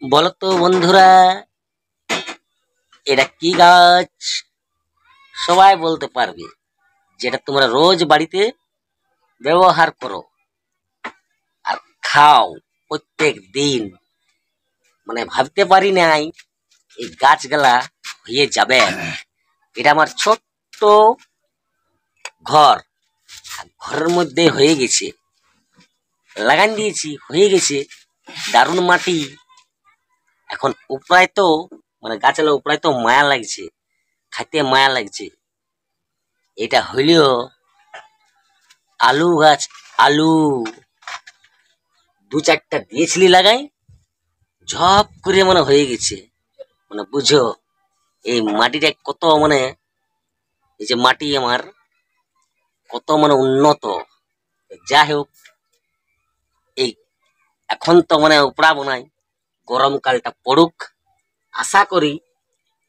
বলো তো বন্ধুরা, এটা কি গাছ? সবাই বলতে পারবে, যেটা তোমরা রোজ বাড়িতে ব্যবহার করো আর খাও প্রত্যেক দিন। মানে ভাবতে পারি নাই এই গাছগুলা হয়ে যাবে। এটা আমার ছোট্ট ঘর, আর ঘরের মধ্যে হয়ে গেছে, লাগান দিয়েছি, হয়ে গেছে। দারুণ মাটি। এখন উপরায় তো মানে গাছের উপরায় তো মায়া লাগছে, খাইতে মায়া লাগছে। এটা হইলেও আলু গাছ। আলু দু চারটা দিয়েছিলি লাগাই, ঝপ করে মানে হয়ে গেছে। মানে বুঝো এই মাটিটা কত মানে, এই যে মাটি আমার কত মানে উন্নত। যাই হোক, এই এখন তো মানে উপড়াবো নাই, গরমকালটা পড়ুক, আশা করি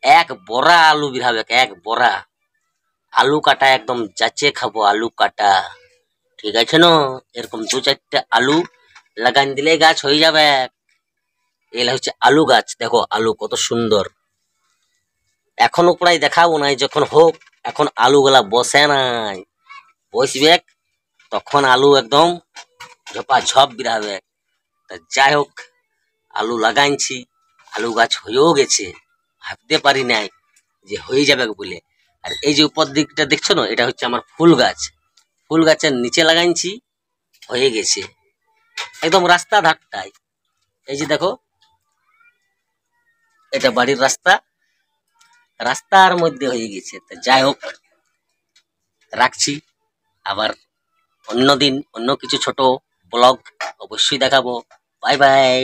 এক বড়া আলু বের হবে। এক বড়া আলু কাটা একদম যাচে খাবো আলু কাটা। ঠিক আছে না? এরকম দু চারটে আলু লাগান দিলে গাছ হয়ে যাবে। এগুলা হচ্ছে আলু গাছ। দেখো আলু কত সুন্দর। এখনো প্রায় দেখাবো নাই, যখন হোক। এখন আলু গুলা বসে নাই, বসবে তখন আলু একদম ঝপা ঝপ বিরাবে। তা যাই হোক, আলু লাগাইছি, আলু গাছ হয়েও গেছে। ভাবতে পারি নাই যে হয়ে যাবে বলে। আর এই যে উপর দিকটা দেখছো না, এটা হচ্ছে আমার ফুল গাছ। ফুল গাছের নিচে লাগাইছি, হয়ে গেছে একদম রাস্তা ধারটায়। এই যে দেখো, এটা বাড়ির রাস্তা, রাস্তার মধ্যে হয়ে গেছে। তা যাই হোক, রাখছি। আবার অন্যদিন অন্য কিছু ছোট ব্লগ অবশ্যই দেখাবো। Bye bye.